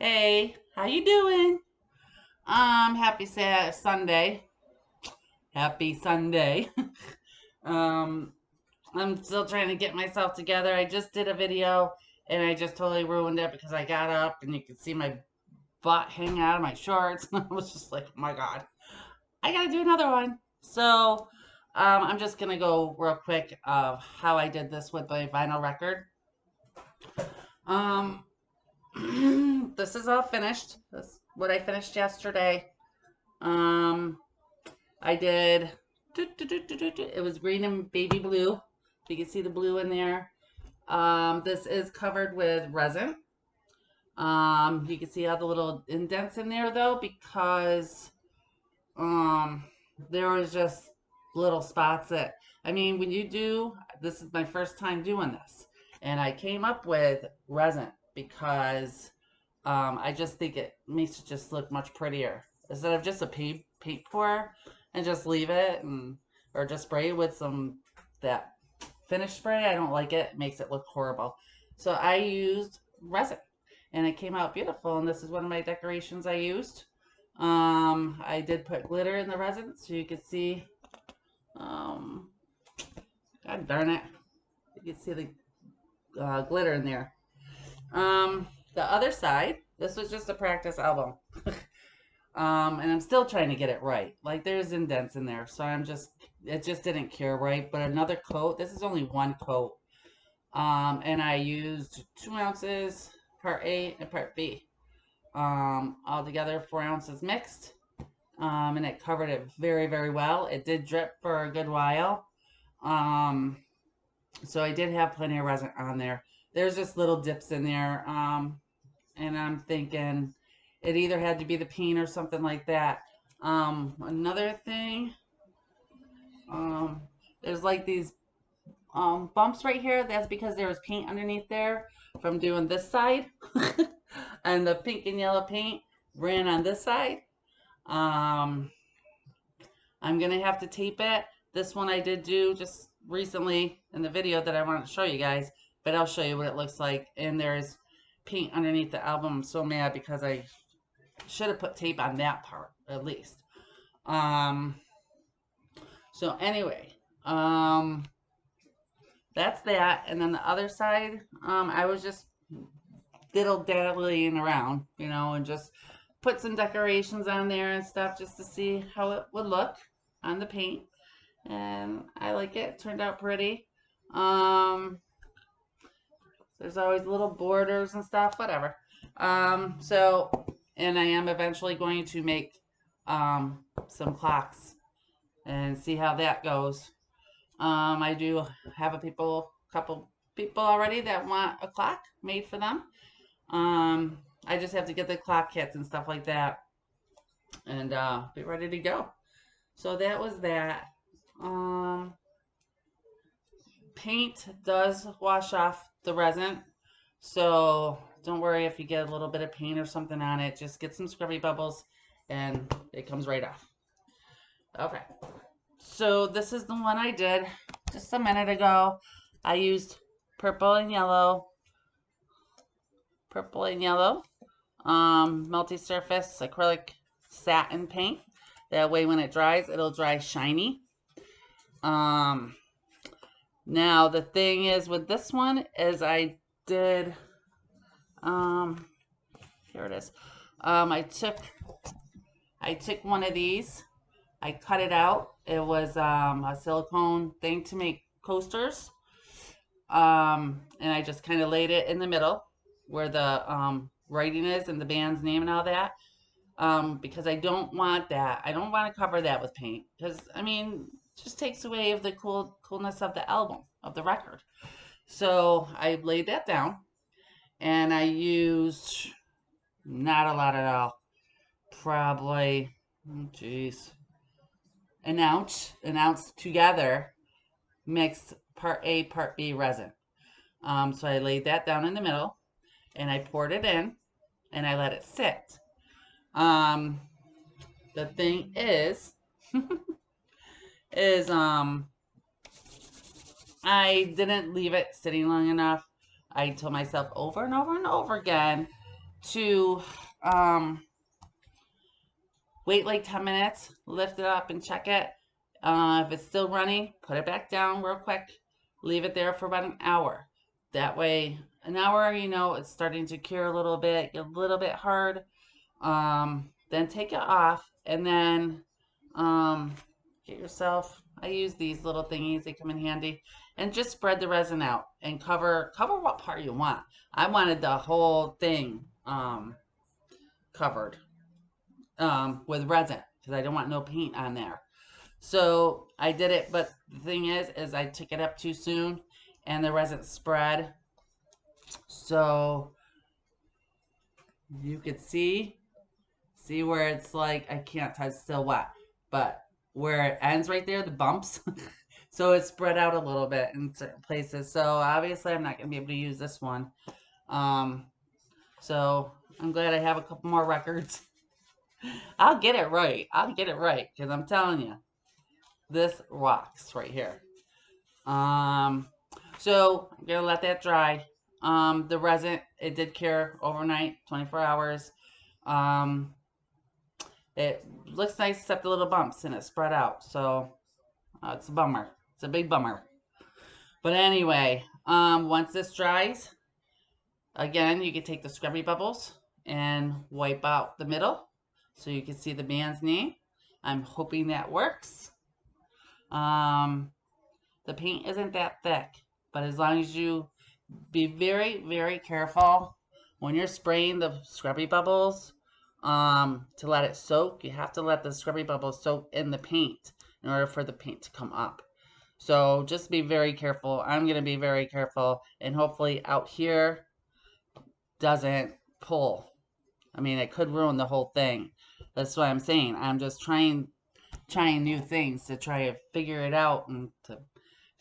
Hey, how you doing? Happy Sunday. Happy Sunday. um, I'm still trying to get myself together. I just did a video and I just totally ruined it because I got up and you could see my butt hanging out of my shorts. I was just like, oh my God, I gotta do another one. So, I'm just gonna go real quick of how I did this with my vinyl record. Um, this is all finished. That's what I finished yesterday. Um, I did, it was green and baby blue. You can see the blue in there. This is covered with resin. You can see all the little indents in there though, because um, there was just little spots that, I mean, when you do, this is my first time doing this. And I came up with resin because I just think it makes it just look much prettier instead of just a paint pour and just leave it and or just spray with some that finish spray. I don't like it. It makes it look horrible. So I used resin and it came out beautiful. And this is one of my decorations I used. I did put glitter in the resin so you could see. Um, God darn it, you can see the glitter in there. The other side, this was just a practice album. And I'm still trying to get it right. Like there's indents in there, so it just didn't cure right. But another coat, this is only one coat. And I used 2 ounces, part A and part B. All together 4 ounces mixed. And it covered it very, very well. It did drip for a good while. So I did have plenty of resin on there. There's just little dips in there. And I'm thinking it either had to be the paint or something like that. Another thing, um, there's like these bumps right here. That's because there was paint underneath there from doing this side. And the pink and yellow paint ran on this side. Um, I'm going to have to tape it. This one I did do just recently in the video that I wanted to show you guys, but I'll show you what it looks like. And there's paint underneath the album. I'm so mad because I should have put tape on that part at least. Um, so anyway, that's that. And then the other side, I was just diddle-dallying around, and just put some decorations on there and stuff just to see how it would look on the paint. And I like it. It turned out pretty. There's always little borders and stuff, whatever. And I am eventually going to make some clocks and see how that goes. I do have couple people already that want a clock made for them. I just have to get the clock kits and stuff like that and be ready to go. So that was that. Paint does wash off the resin, so don't worry if you get a little bit of paint or something on it. Just get some scrubby bubbles and it comes right off. Okay, so this is the one I did just a minute ago. I used purple and yellow, multi-surface acrylic satin paint. That way when it dries, it'll dry shiny. Now the thing is with this one is I did, here it is. I took one of these, I cut it out. It was a silicone thing to make coasters. And I just kind of laid it in the middle where the writing is and the band's name and all that. Because I don't want that. I don't want to cover that with paint because I mean, it just takes away of the coolness of the album, of the record. So I laid that down and I used not a lot at all. Probably, geez, an ounce together mixed part A, part B resin. So I laid that down in the middle and I poured it in and I let it sit. The thing is, I didn't leave it sitting long enough. I told myself over and over and over again to wait like 10 minutes, lift it up and check it. If it's still running, put it back down real quick. Leave it there for about an hour. That way, an hour, you know, it's starting to cure a little bit, get a little bit hard. Then take it off and then get yourself, I use these little thingies, they come in handy, and just spread the resin out and cover what part you want. I wanted the whole thing covered with resin because I don't want no paint on there. So I did it, but the thing is I took it up too soon and the resin spread. So you could see where it's like, I can't touch, it's still wet, but where it ends right there, the bumps. So it's spread out a little bit in certain places. So obviously I'm not going to be able to use this one. So I'm glad I have a couple more records. I'll get it right. I'll get it right because I'm telling you, this rocks right here. So I'm going to let that dry. The resin, it did cure overnight, 24 hours. It looks nice except the little bumps and it spread out. So it's a bummer. It's a big bummer. But anyway, once this dries, again, you can take the scrubby bubbles and wipe out the middle so you can see the band's name. I'm hoping that works. The paint isn't that thick, but as long as you be very, very careful when you're spraying the scrubby bubbles to let it soak. You have to let the scrubby bubbles soak in the paint in order for the paint to come up. So just be very careful. I'm going to be very careful, and hopefully out here doesn't pull. I mean, it could ruin the whole thing. That's what I'm saying. I'm just trying new things to try to figure it out and to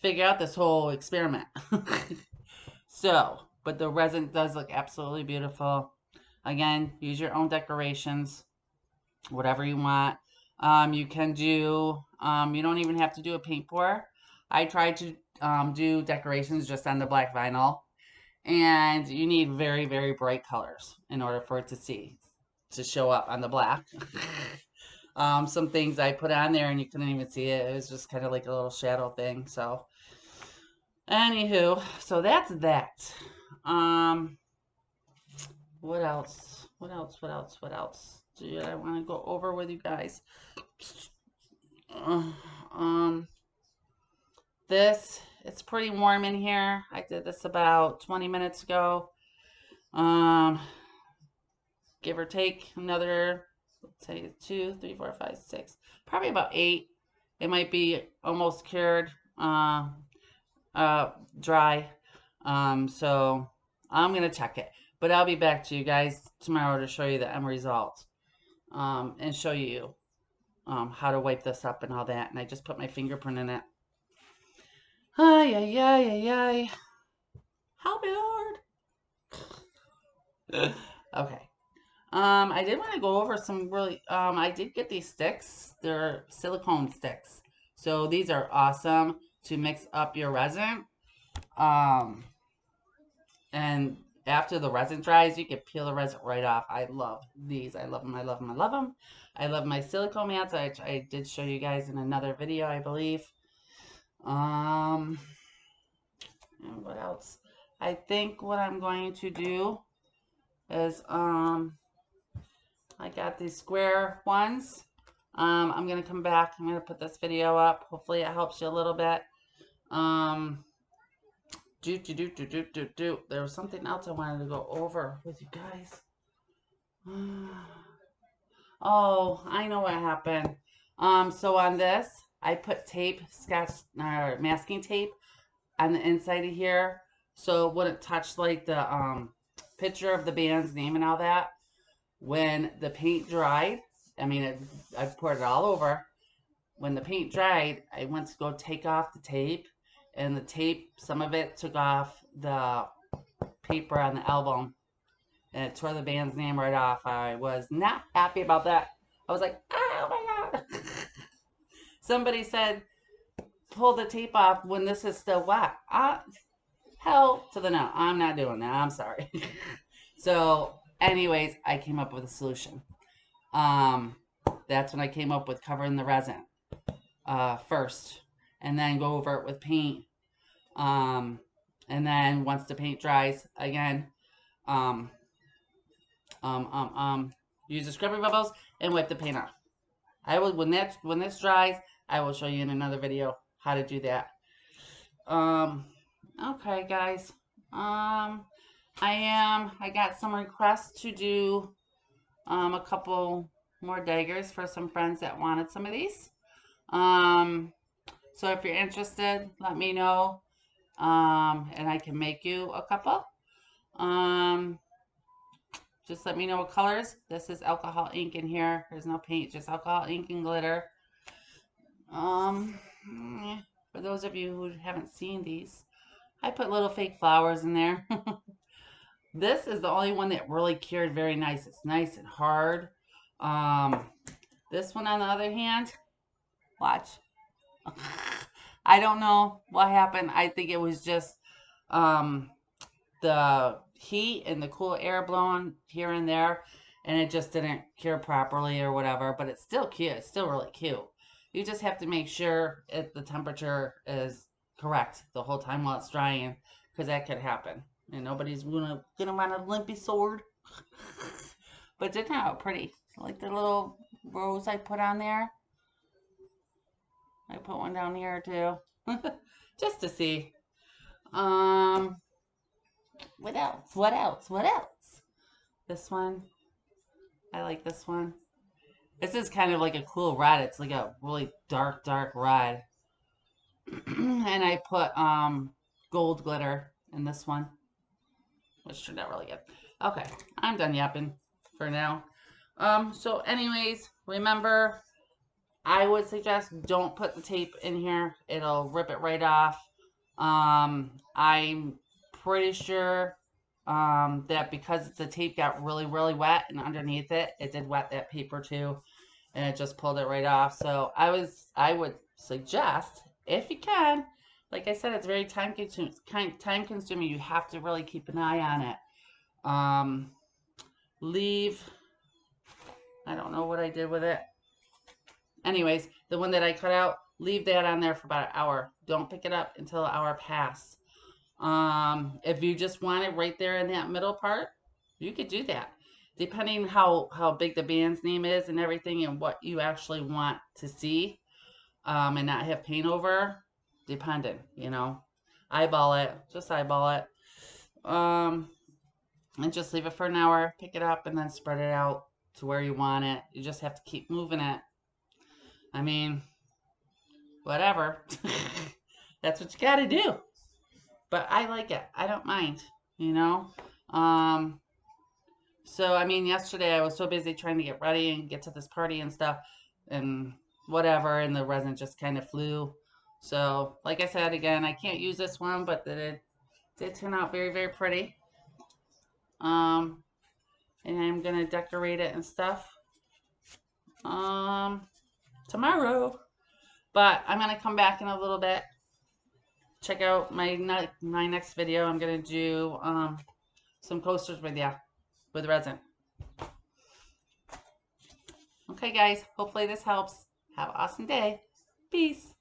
figure out this whole experiment. So, but the resin does look absolutely beautiful. Again, use your own decorations, whatever you want. You can do, you don't even have to do a paint pour. I tried to do decorations just on the black vinyl, and you need very, very bright colors in order for it to show up on the black. Some things I put on there and you couldn't even see it. It was just kind of like a little shadow thing. So, anywho, so that's that. What else? What else do I want to go over with you guys? This, it's pretty warm in here. I did this about 20 minutes ago. Give or take another, let's say 2, 3, 4, 5, 6, probably about 8. It might be almost cured, dry. So I'm going to check it. But I'll be back to you guys tomorrow to show you the end result. And show you how to wipe this up and all that. And I just put my fingerprint in it. Ay, ay, ay, ay, ay. Help me, Lord. Okay. I did want to go over some really, I did get these sticks. They're silicone sticks. So these are awesome to mix up your resin. And after the resin dries, you can peel the resin right off. I love these. I love them. I love them. I love them. I love my silicone mats. I did show you guys in another video, I believe. And what else? I think what I'm going to do is, I got these square ones. I'm going to come back. I'm going to put this video up. Hopefully it helps you a little bit. There was something else I wanted to go over with you guys. Oh, I know what happened. So on this, I put tape, masking tape on the inside of here, so it wouldn't touch like the picture of the band's name and all that. When the paint dried, I mean, I poured it all over. When the paint dried, I went to go take off the tape, and the tape, some of it took off the paper on the album, and it tore the band's name right off. I was not happy about that. I was like, oh my God. Somebody said, pull the tape off when this is still wet. Hell to the no. I'm not doing that. I'm sorry. So anyways, I came up with a solution. That's when I came up with covering the resin first, and then go over it with paint. And then once the paint dries, again, um, use the scrubby bubbles and wipe the paint off. I will when this dries, I will show you in another video how to do that. Okay, guys. I got some requests to do a couple more daggers for some friends that wanted some of these. So if you're interested, let me know. And I can make you a couple. Just let me know what colors. This is alcohol ink in here. There's no paint, just alcohol ink and glitter. For those of you who haven't seen these, I put little fake flowers in there. This is the only one that really cured very nice. It's nice and hard. This one, on the other hand, watch. I don't know what happened. I think it was just the heat and the cool air blowing here and there, and it just didn't cure properly or whatever. But it's still cute. It's still really cute. You just have to make sure the temperature is correct the whole time while it's drying, because that could happen. And nobody's gonna want a limpy sword. But didn't that look pretty? Like the little rose I put on there. I put one down here too. Just to see. What else? What else? What else? This one. I like this one. This is kind of like a cool red. It's like a really dark red. And I put gold glitter in this one, which turned out really good. Okay, I'm done yapping for now. So anyways, remember, I would suggest don't put the tape in here. It'll rip it right off. I'm pretty sure that because the tape got really wet and underneath it, it did wet that paper too, and it just pulled it right off. So I would suggest, if you can, like I said, it's very time consuming. You have to really keep an eye on it. Leave, I don't know what I did with it. Anyways, the one that I cut out, leave that on there for about an hour. Don't pick it up until an hour passed. If you just want it right there in that middle part, you could do that. Depending how big the band's name is and everything, and what you actually want to see, and not have paint over, depending, you know. Eyeball it. Just eyeball it. And just leave it for an hour. Pick it up and then spread it out to where you want it. You just have to keep moving it. I mean, whatever. That's what you gotta do. But I like it. I don't mind, you know. So, I mean, yesterday I was so busy trying to get ready and get to this party and stuff and whatever, and the resin just kind of flew. So, like I said, again, I can't use this one, but it did turn out very pretty. And I'm going to decorate it and stuff tomorrow. But I'm going to come back in a little bit. Check out my next video. I'm going to do some coasters with you, with resin. Okay, guys. Hopefully this helps. Have an awesome day. Peace.